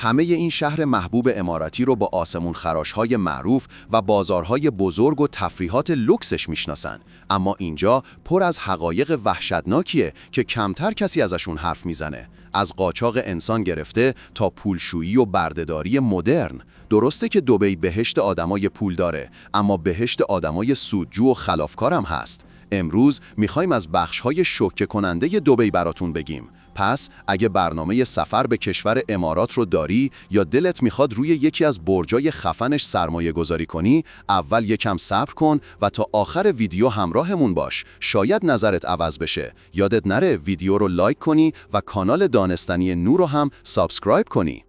همه این شهر محبوب اماراتی رو با آسمون خراش‌های معروف و بازارهای بزرگ و تفریحات لوکسش میشناسن، اما اینجا پر از حقایق وحشتناکیه که کمتر کسی ازشون حرف میزنه. از قاچاق انسان گرفته تا پولشویی و بردهداری مدرن. درسته که دبی بهشت آدمای پول داره، اما بهشت آدمای سودجو و خلافکارم هست. امروز میخوایم از بخش‌های شوکه کننده دبی براتون بگیم. پس اگه برنامه سفر به کشور امارات رو داری یا دلت میخواد روی یکی از برجای خفنش سرمایه گذاری کنی، اول یکم صبر کن و تا آخر ویدیو همراهمون باش. شاید نظرت عوض بشه. یادت نره ویدیو رو لایک کنی و کانال دانستنی نور رو هم سابسکرایب کنی.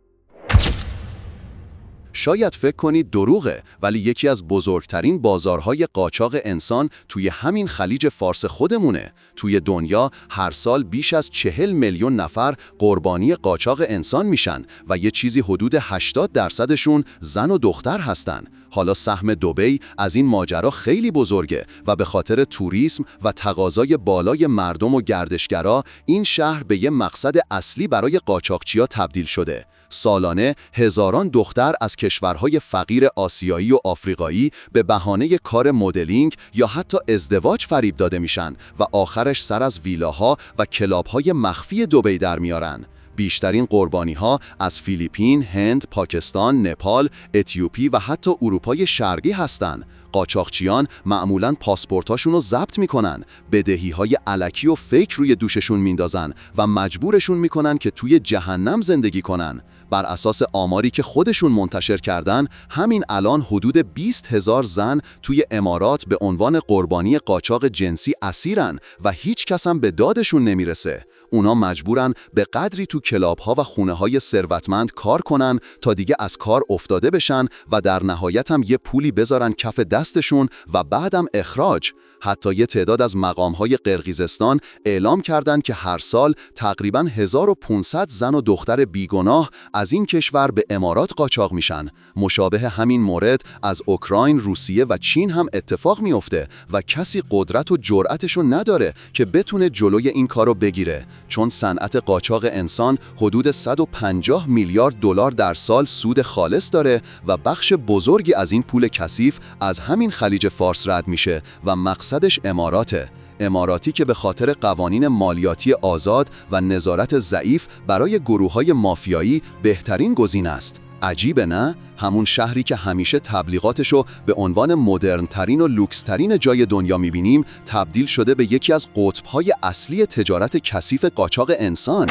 شاید فکر کنید دروغه، ولی یکی از بزرگترین بازارهای قاچاق انسان توی همین خلیج فارس خودمونه. توی دنیا هر سال بیش از 40 میلیون نفر قربانی قاچاق انسان میشن و یه چیزی حدود 80% زن و دختر هستن. حالا سهم دبی از این ماجرا خیلی بزرگه و به خاطر توریسم و تقاضای بالای مردم و گردشگرا این شهر به یه مقصد اصلی برای قاچاقچیا تبدیل شده. سالانه هزاران دختر از کشورهای فقیر آسیایی و آفریقایی به بهانه کار مدلینگ یا حتی ازدواج فریب داده میشن و آخرش سر از ویلاها و کلابهای مخفی دبی در میارن. بیشترین قربانی‌ها از فیلیپین، هند، پاکستان، نپال، اتیوپی و حتی اروپای شرقی هستن. قاچاقچیان معمولاً پاسپورتاشون رو ضبط میکنن، بدهی‌های الکی و فیک روی دوششون میندازن و مجبورشون میکنن که توی جهنم زندگی کنن. بر اساس آماری که خودشون منتشر کردن، همین الان حدود 20,000 زن توی امارات به عنوان قربانی قاچاق جنسی اسیرن و هیچ کس هم به دادشون نمیرسه. اونا مجبورن به قدری تو کلاب‌ها و خونه‌های ثروتمند کار کنن تا دیگه از کار افتاده بشن و در نهایت هم یه پولی بذارن کف دستشون و بعدم اخراج. حتی یه تعداد از مقام‌های قرقیزستان اعلام کردند که هر سال تقریباً 1500 زن و دختر بیگناه از این کشور به امارات قاچاق میشن. مشابه همین مورد از اوکراین، روسیه و چین هم اتفاق میفته و کسی قدرت و جرأتشو نداره که بتونه جلوی این کارو بگیره، چون صنعت قاچاق انسان حدود 150 میلیارد دلار در سال سود خالص داره و بخش بزرگی از این پول کثیف از همین خلیج فارس رد میشه و مقصدش اماراته. اماراتی که به خاطر قوانین مالیاتی آزاد و نظارت ضعیف برای گروه‌های مافیایی بهترین گزینه است. عجیبه نه؟ همون شهری که همیشه تبلیغاتشو به عنوان مدرن‌ترین و لوکس‌ترین جای دنیا می‌بینیم، تبدیل شده به یکی از قطب‌های اصلی تجارت کثیف قاچاق انسان.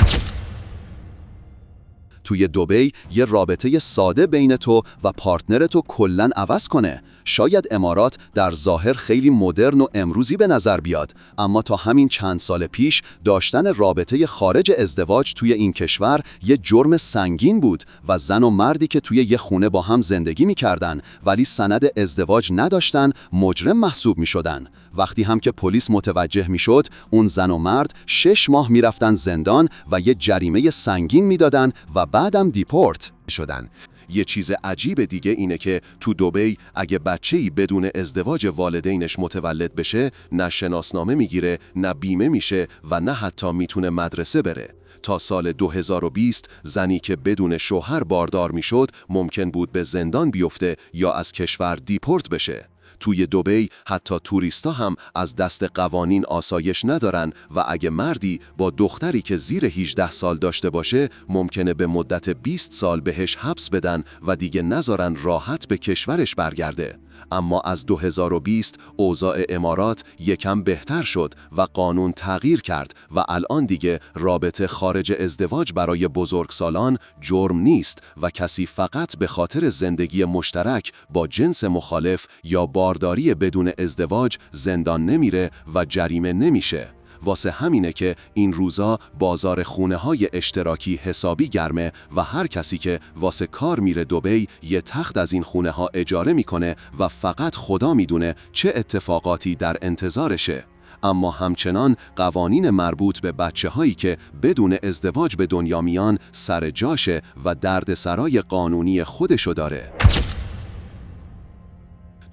توی دبی یه رابطه ساده بین تو و پارتنر تو کلاً عوض کنه. شاید امارات در ظاهر خیلی مدرن و امروزی به نظر بیاد، اما تا همین چند سال پیش داشتن رابطه خارج ازدواج توی این کشور یه جرم سنگین بود و زن و مردی که توی یه خونه با هم زندگی می‌کردن ولی سند ازدواج نداشتن مجرم محسوب می‌شدن. وقتی هم که پلیس متوجه میشد، اون زن و مرد 6 ماه میرفتن زندان و یه جریمه سنگین میدادن و بعدم دیپورت شدن. یه چیز عجیب دیگه اینه که تو دبی اگه بچه‌ای بدون ازدواج والدینش متولد بشه، نه شناسنامه میگیره، نه بیمه میشه و نه حتی میتونه مدرسه بره. تا سال 2020 زنی که بدون شوهر باردار میشد ممکن بود به زندان بیفته یا از کشور دیپورت بشه. توی دبی حتی توریستا هم از دست قوانین آسایش ندارن و اگه مردی با دختری که زیر 18 سال داشته باشه ممکنه به مدت 20 سال بهش حبس بدن و دیگه نذارن راحت به کشورش برگرده. اما از 2020 اوضاع امارات یکم بهتر شد و قانون تغییر کرد و الان دیگه رابطه خارج ازدواج برای بزرگسالان جرم نیست و کسی فقط به خاطر زندگی مشترک با جنس مخالف یا بارداری بدون ازدواج زندان نمیره و جریمه نمیشه. واسه همینه که این روزا بازار خونه‌های اشتراکی حسابی گرمه و هر کسی که واسه کار میره دبی یه تخت از این خونه‌ها اجاره میکنه و فقط خدا میدونه چه اتفاقاتی در انتظارشه. اما همچنان قوانین مربوط به بچه‌هایی که بدون ازدواج به دنیا میان سر جاشه و دردسرای قانونی خودشو داره.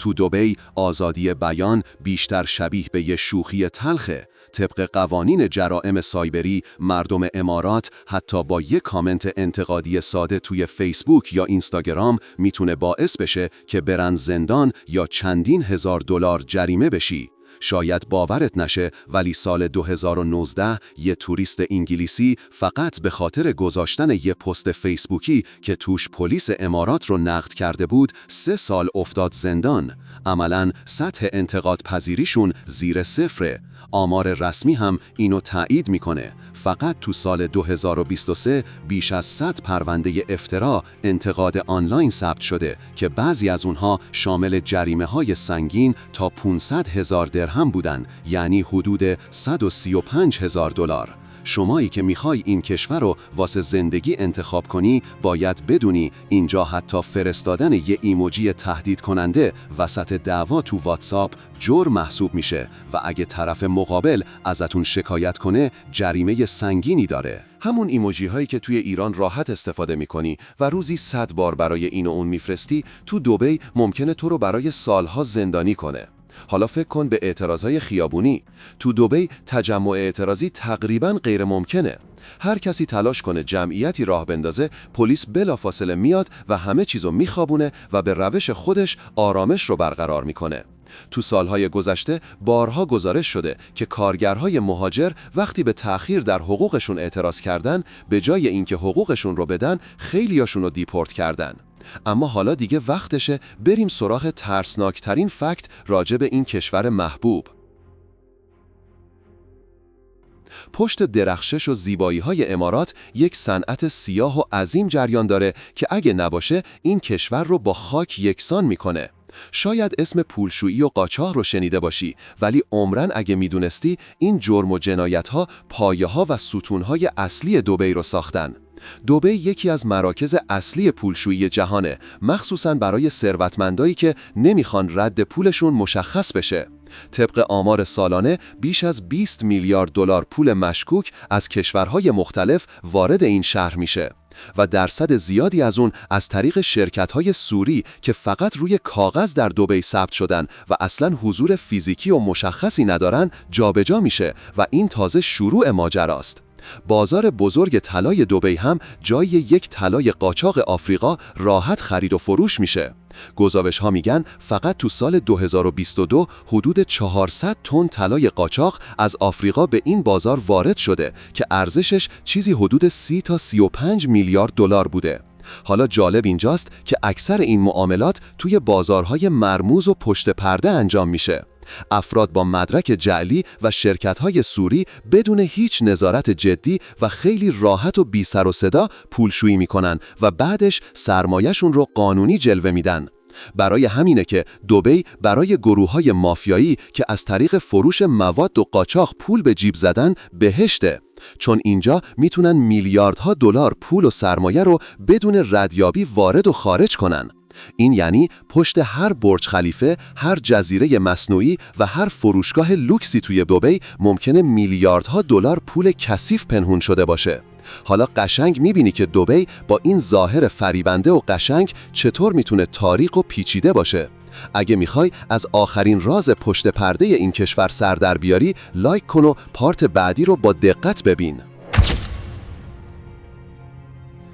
تو دبی آزادی بیان بیشتر شبیه به یه شوخی تلخه. طبق قوانین جرائم سایبری، مردم امارات حتی با یک کامنت انتقادی ساده توی فیسبوک یا اینستاگرام میتونه باعث بشه که برن زندان یا چندین هزار دلار جریمه بشی. شاید باورت نشه، ولی سال 2019 یه توریست انگلیسی فقط به خاطر گذاشتن یه پست فیسبوکی که توش پلیس امارات رو نقد کرده بود 3 سال افتاد زندان. عملاً سطح انتقاد پذیریشون زیر صفره. آمار رسمی هم اینو تایید میکنه. فقط تو سال 2023 بیش از 100 پرونده افترا انتقاد آنلاین ثبت شده که بعضی از اونها شامل جریمه‌های سنگین تا 500,000 درهم بودن، یعنی حدود 135,000 دلار. شمایی که میخوای این کشور رو واسه زندگی انتخاب کنی، باید بدونی اینجا حتی فرستادن یه ایموجی تهدید کننده وسط دعوا تو واتساپ جرم محسوب میشه و اگه طرف مقابل ازتون شکایت کنه جریمه سنگینی داره. همون ایموجی هایی که توی ایران راحت استفاده میکنی و روزی 100 بار برای این و اون میفرستی، تو دبی ممکنه تو رو برای سالها زندانی کنه. حالا فکر کن به اعتراضهای خیابونی. تو دبی تجمع اعتراضی تقریباً غیر ممکنه. هر کسی تلاش کنه جمعیتی راه بندازه، پلیس بلافاصله میاد و همه چیزو میخوابونه و به روش خودش آرامش رو برقرار میکنه. تو سالهای گذشته بارها گزارش شده که کارگرهای مهاجر وقتی به تأخیر در حقوقشون اعتراض کردن، به جای اینکه حقوقشون رو بدن، خیلیاشون رو دیپورت کردن. اما حالا دیگه وقتشه بریم سراغ ترسناکترین فکت راجع به این کشور محبوب. پشت درخشش و زیبایی‌های امارات یک صنعت سیاه و عظیم جریان داره که اگه نباشه این کشور رو با خاک یکسان میکنه. شاید اسم پولشویی و قاچاق رو شنیده باشی، ولی عمرن اگه میدونستی این جرم و جنایت‌ها پایه‌ها و ستون‌های اصلی دبی رو ساختن. دبی یکی از مراکز اصلی پولشویی جهانه، مخصوصاً برای ثروتمندایی که نمیخوان رد پولشون مشخص بشه. طبق آمار سالانه بیش از 20 میلیارد دلار پول مشکوک از کشورهای مختلف وارد این شهر میشه و درصد زیادی از اون از طریق شرکت‌های سوری که فقط روی کاغذ در دبی ثبت شدن و اصلاً حضور فیزیکی و مشخصی ندارن جابجا میشه و این تازه شروع ماجراست. بازار بزرگ طلای دبی هم جای یک طلای قاچاق آفریقا راحت خرید و فروش میشه. گزارش‌ها میگن فقط تو سال 2022 حدود 400 تن طلای قاچاق از آفریقا به این بازار وارد شده که ارزشش چیزی حدود 30 تا 35 میلیارد دلار بوده. حالا جالب اینجاست که اکثر این معاملات توی بازارهای مرموز و پشت پرده انجام میشه. افراد با مدرک جعلی و شرکت‌های سوری بدون هیچ نظارت جدی و خیلی راحت و بی سر و صدا پولشویی میکنن و بعدش سرمایه‌شون رو قانونی جلوه میدن. برای همینه که دبی برای گروه‌های مافیایی که از طریق فروش مواد و قاچاق پول به جیب زدن بهشته، چون اینجا میتونن میلیاردها دلار پول و سرمایه رو بدون ردیابی وارد و خارج کنن. این یعنی پشت هر برج خلیفه، هر جزیره مصنوعی و هر فروشگاه لوکسی توی دبی ممکنه میلیاردها دلار پول کثیف پنهون شده باشه. حالا قشنگ میبینی که دبی با این ظاهر فریبنده و قشنگ چطور میتونه تاریک و پیچیده باشه. اگه میخوای از آخرین راز پشت پرده این کشور سر در بیاری، لایک کن و پارت بعدی رو با دقت ببین.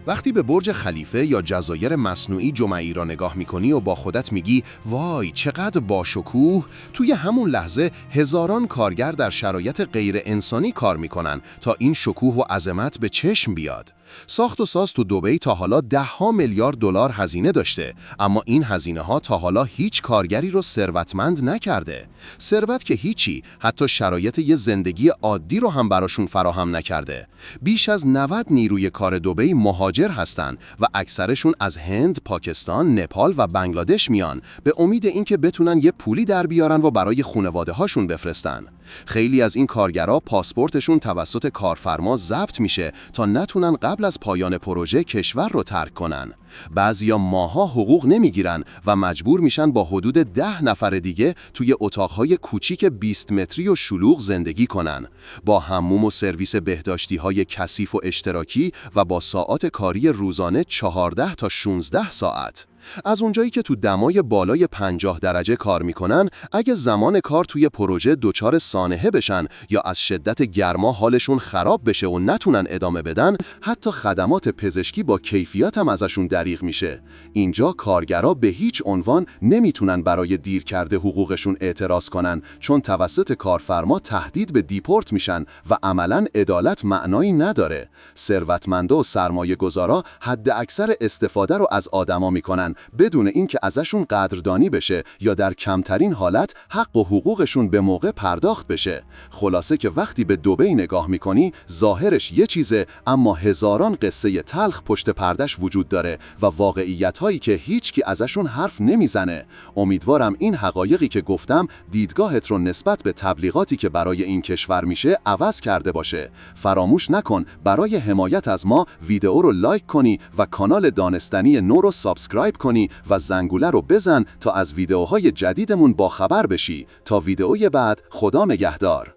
وقتی به برج خلیفه یا جزایر مصنوعی جمعی را نگاه میکنی و با خودت میگی وای چقدر باشکوه، توی همون لحظه هزاران کارگر در شرایط غیر انسانی کار میکنن تا این شکوه و عظمت به چشم بیاد. ساخت و ساز تو دبی تا حالا 10 میلیارد دلار هزینه داشته، اما این هزینه ها تا حالا هیچ کارگری رو ثروتمند نکرده. ثروت که هیچی، حتی شرایط یه زندگی عادی رو هم براشون فراهم نکرده. بیش از 90 نیروی کار دبی مهاجر هستن و اکثرشون از هند، پاکستان، نپال و بنگلادش میان به امید اینکه بتونن یه پولی در بیارن و برای خانواده هاشون بفرستن. خیلی از این کارگرها پاسپورتشون توسط کارفرما ضبط میشه تا نتونن قبل از پایان پروژه کشور رو ترک کنن. بعضیا ماها حقوق نمیگیرن و مجبور میشن با حدود 10 نفر دیگه توی اتاقهای کوچیک 20 متری و شلوغ زندگی کنن، با حموم و سرویس بهداشتی‌های کثیف و اشتراکی و با ساعات کاری روزانه 14 تا 16 ساعت. از اونجایی که تو دمای بالای 50 درجه کار میکنن، اگه زمان کار توی پروژه دچار سانحه بشن یا از شدت گرما حالشون خراب بشه و نتونن ادامه بدن، حتی خدمات پزشکی با کیفیت هم ازشون دریغ میشه. اینجا کارگرا به هیچ عنوان نمیتونن برای دیر کرده حقوقشون اعتراض کنن، چون توسط کارفرما تهدید به دیپورت میشن و عملاً عدالت معنایی نداره. ثروتمندا و سرمایه‌گذارا حد اکثر استفاده رو از آدما میکنن بدون اینکه ازشون قدردانی بشه یا در کمترین حالت حق و حقوقشون به موقع پرداخت بشه. خلاصه که وقتی به دبی نگاه میکنی ظاهرش یه چیزه، اما هزاران قصه تلخ پشت پردش وجود داره و واقعیت‌هایی که هیچکی ازشون حرف نمیزنه. امیدوارم این حقایقی که گفتم دیدگاهت رو نسبت به تبلیغاتی که برای این کشور میشه عوض کرده باشه. فراموش نکن برای حمایت از ما ویدئو رو لایک کنی و کانال دانستنی نو رو سابسکرایب کنی و زنگوله رو بزن تا از ویدئوهای جدیدمون باخبر بشی. تا ویدئوی بعد، خدا نگهدار.